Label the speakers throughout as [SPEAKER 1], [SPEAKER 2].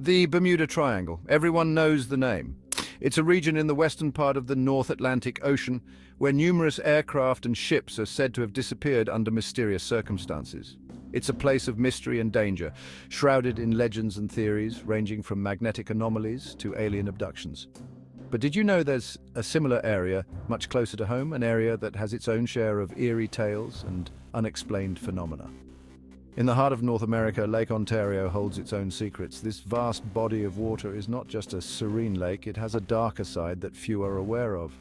[SPEAKER 1] The Bermuda Triangle. Everyone knows the name. It's a region in the western part of the North Atlantic Ocean where numerous aircraft and ships are said to have disappeared under mysterious circumstances. It's a place of mystery and danger, shrouded in legends and theories ranging from magnetic anomalies to alien abductions. But did you know there's a similar area much closer to home, an area that has its own share of eerie tales and unexplained phenomena? In the heart of North America, Lake Ontario holds its own secrets. This vast body of water is not just a serene lake, it has a darker side that few are aware of.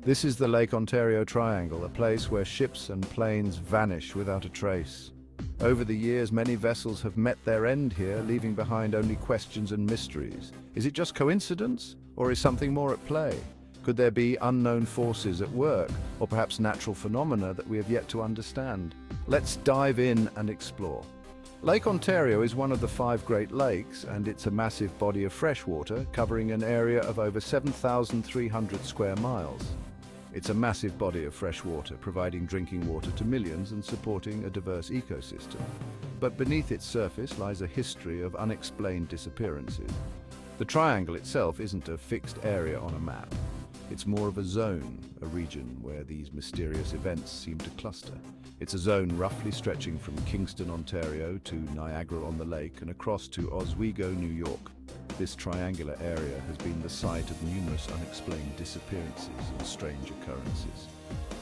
[SPEAKER 1] This is the Lake Ontario Triangle, a place where ships and planes vanish without a trace. Over the years, many vessels have met their end here, leaving behind only questions and mysteries. Is it just coincidence, or is something more at play? Could there be unknown forces at work, or perhaps natural phenomena that we have yet to understand? Let's dive in and explore. Lake Ontario is one of the 5 Great Lakes, and it's a massive body of fresh water covering an area of over 7,300 square miles. It's a massive body of fresh water, providing drinking water to millions and supporting a diverse ecosystem. But beneath its surface lies a history of unexplained disappearances. The triangle itself isn't a fixed area on a map. It's more of a zone, a region where these mysterious events seem to cluster. It's a zone roughly stretching from Kingston, Ontario to Niagara-on-the-Lake and across to Oswego, New York. This triangular area has been the site of numerous unexplained disappearances and strange occurrences.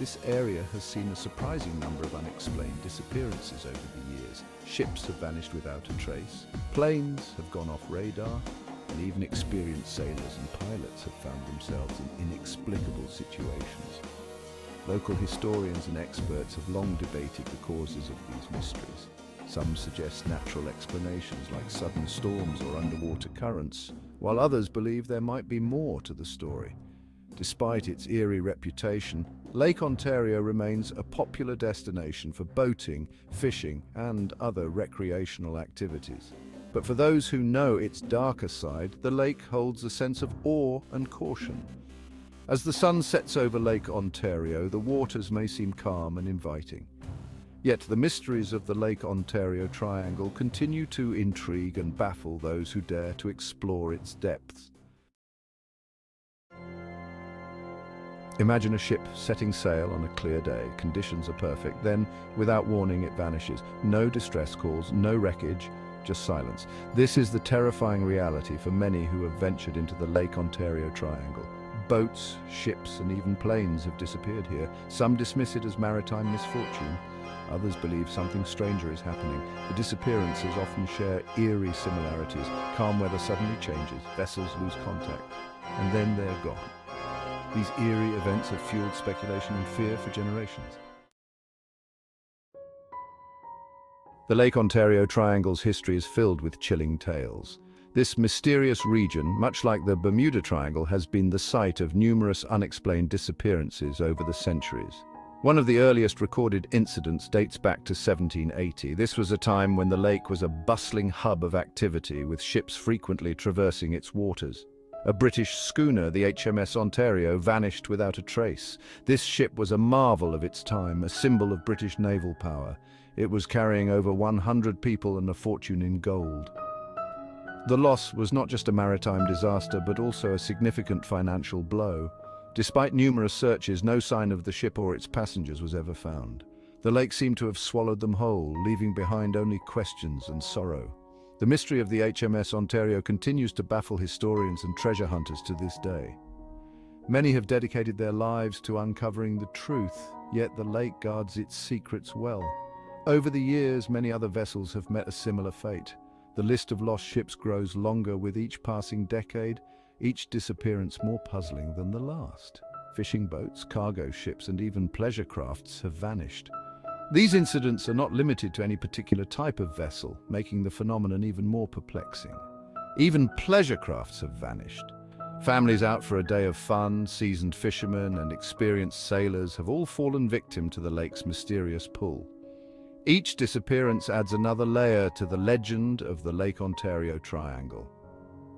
[SPEAKER 1] This area has seen a surprising number of unexplained disappearances over the years. Ships have vanished without a trace, planes have gone off radar, and even experienced sailors and pilots have found themselves in inexplicable situations. Local historians and experts have long debated the causes of these mysteries. Some suggest natural explanations like sudden storms or underwater currents, while others believe there might be more to the story. Despite its eerie reputation, Lake Ontario remains a popular destination for boating, fishing, and other recreational activities. But for those who know its darker side, the lake holds a sense of awe and caution. As the sun sets over Lake Ontario, the waters may seem calm and inviting. Yet the mysteries of the Lake Ontario Triangle continue to intrigue and baffle those who dare to explore its depths. Imagine a ship setting sail on a clear day. Conditions are perfect. Then, without warning, it vanishes. No distress calls, no wreckage, just silence. This is the terrifying reality for many who have ventured into the Lake Ontario Triangle. Boats, ships, and even planes have disappeared here. Some dismiss it as maritime misfortune. Others believe something stranger is happening. The disappearances often share eerie similarities. Calm weather suddenly changes, vessels lose contact, and then they're gone. These eerie events have fueled speculation and fear for generations. The Lake Ontario Triangle's history is filled with chilling tales. This mysterious region, much like the Bermuda Triangle, has been the site of numerous unexplained disappearances over the centuries. One of the earliest recorded incidents dates back to 1780. This was a time when the lake was a bustling hub of activity, with ships frequently traversing its waters. A British schooner, the HMS Ontario, vanished without a trace. This ship was a marvel of its time, a symbol of British naval power. It was carrying over 100 people and a fortune in gold. The loss was not just a maritime disaster, but also a significant financial blow. Despite numerous searches, no sign of the ship or its passengers was ever found. The lake seemed to have swallowed them whole, leaving behind only questions and sorrow. The mystery of the HMS Ontario continues to baffle historians and treasure hunters to this day. Many have dedicated their lives to uncovering the truth, yet the lake guards its secrets well. Over the years, many other vessels have met a similar fate. The list of lost ships grows longer with each passing decade, each disappearance more puzzling than the last. Fishing boats, cargo ships, and even pleasure crafts have vanished. These incidents are not limited to any particular type of vessel, making the phenomenon even more perplexing. Even pleasure crafts have vanished. Families out for a day of fun, seasoned fishermen, and experienced sailors have all fallen victim to the lake's mysterious pull. Each disappearance adds another layer to the legend of the Lake Ontario Triangle.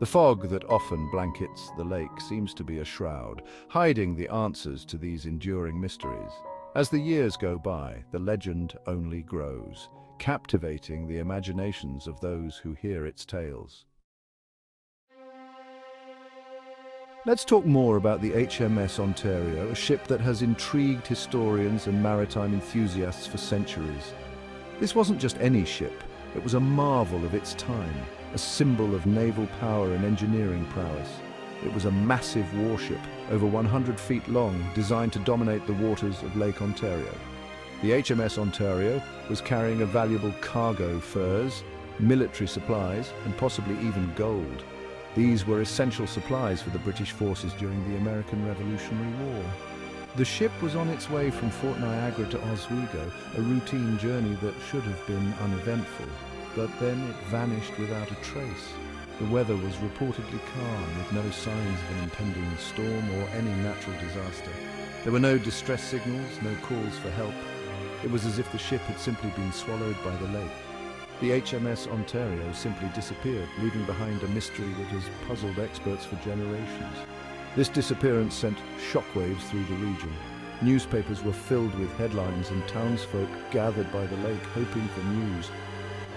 [SPEAKER 1] The fog that often blankets the lake seems to be a shroud, hiding the answers to these enduring mysteries. As the years go by, the legend only grows, captivating the imaginations of those who hear its tales. Let's talk more about the HMS Ontario, a ship that has intrigued historians and maritime enthusiasts for centuries. This wasn't just any ship, it was a marvel of its time, a symbol of naval power and engineering prowess. It was a massive warship, over 100 feet long, designed to dominate the waters of Lake Ontario. The HMS Ontario was carrying a valuable cargo, furs, military supplies, and possibly even gold. These were essential supplies for the British forces during the American Revolutionary War. The ship was on its way from Fort Niagara to Oswego, a routine journey that should have been uneventful, but then it vanished without a trace. The weather was reportedly calm, with no signs of an impending storm or any natural disaster. There were no distress signals, no calls for help. It was as if the ship had simply been swallowed by the lake. The HMS Ontario simply disappeared, leaving behind a mystery that has puzzled experts for generations. This disappearance sent shockwaves through the region. Newspapers were filled with headlines and townsfolk gathered by the lake hoping for news.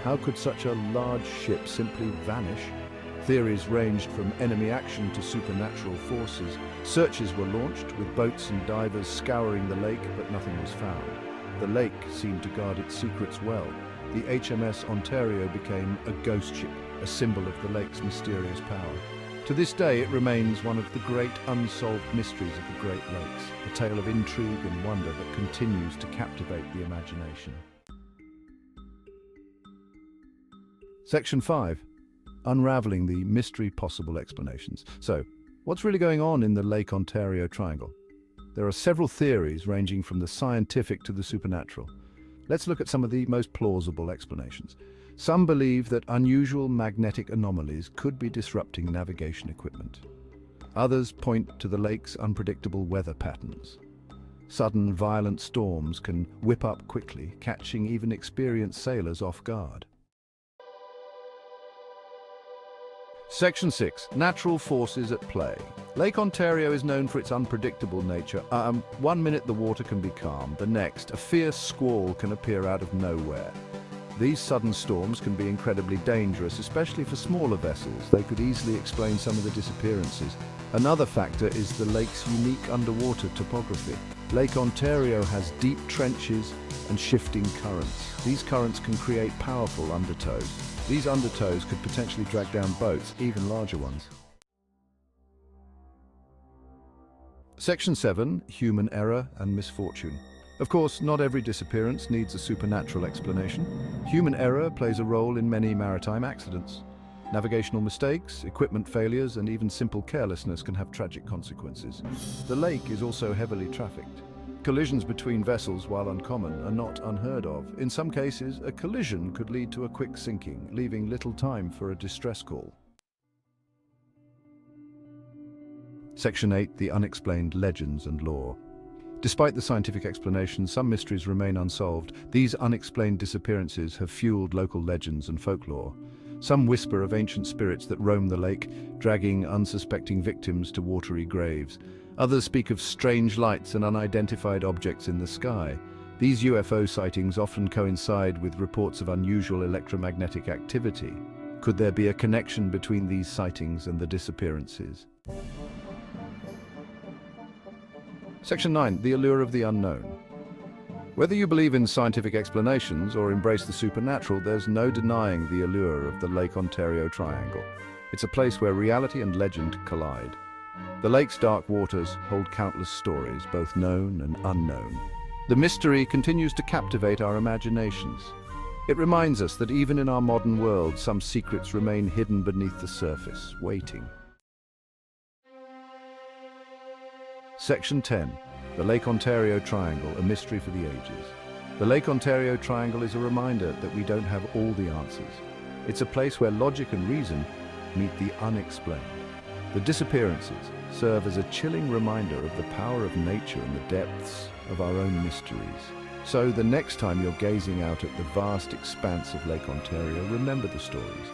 [SPEAKER 1] How could such a large ship simply vanish? Theories ranged from enemy action to supernatural forces. Searches were launched, with boats and divers scouring the lake, but nothing was found. The lake seemed to guard its secrets well. The HMS Ontario became a ghost ship, a symbol of the lake's mysterious power. To this day, it remains one of the great unsolved mysteries of the Great Lakes, a tale of intrigue and wonder that continues to captivate the imagination. Section 5. Unraveling the mystery possible explanations. So, what's really going on in the Lake Ontario Triangle? There are several theories ranging from the scientific to the supernatural. Let's look at some of the most plausible explanations. Some believe that unusual magnetic anomalies could be disrupting navigation equipment. Others point to the lake's unpredictable weather patterns. Sudden, violent storms can whip up quickly, catching even experienced sailors off guard. Section 6. Natural forces at play. Lake Ontario is known for its unpredictable nature. One minute the water can be calm, the next, a fierce squall can appear out of nowhere. These sudden storms can be incredibly dangerous, especially for smaller vessels. They could easily explain some of the disappearances. Another factor is the lake's unique underwater topography. Lake Ontario has deep trenches and shifting currents. These currents can create powerful undertows. These undertows could potentially drag down boats, even larger ones. Section 7. Human error and misfortune. Of course, not every disappearance needs a supernatural explanation. Human error plays a role in many maritime accidents. Navigational mistakes, equipment failures, and even simple carelessness can have tragic consequences. The lake is also heavily trafficked. Collisions between vessels, while uncommon, are not unheard of. In some cases, a collision could lead to a quick sinking, leaving little time for a distress call. Section 8. The unexplained legends and lore. Despite the scientific explanations, some mysteries remain unsolved. These unexplained disappearances have fueled local legends and folklore. Some whisper of ancient spirits that roam the lake, dragging unsuspecting victims to watery graves. Others speak of strange lights and unidentified objects in the sky. These UFO sightings often coincide with reports of unusual electromagnetic activity. Could there be a connection between these sightings and the disappearances? Section 9. The allure of the unknown. Whether you believe in scientific explanations or embrace the supernatural, there's no denying the allure of the Lake Ontario Triangle. It's a place where reality and legend collide. The lake's dark waters hold countless stories, both known and unknown. The mystery continues to captivate our imaginations. It reminds us that even in our modern world, some secrets remain hidden beneath the surface, waiting. Section 10. The Lake Ontario Triangle, a mystery for the ages. The Lake Ontario Triangle is a reminder that we don't have all the answers. It's a place where logic and reason meet the unexplained. The disappearances serve as a chilling reminder of the power of nature and the depths of our own mysteries. So the next time you're gazing out at the vast expanse of Lake Ontario, remember the stories.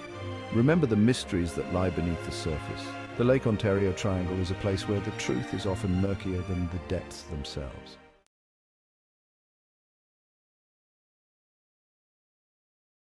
[SPEAKER 1] Remember the mysteries that lie beneath the surface. The Lake Ontario Triangle is a place where the truth is often murkier than the depths themselves.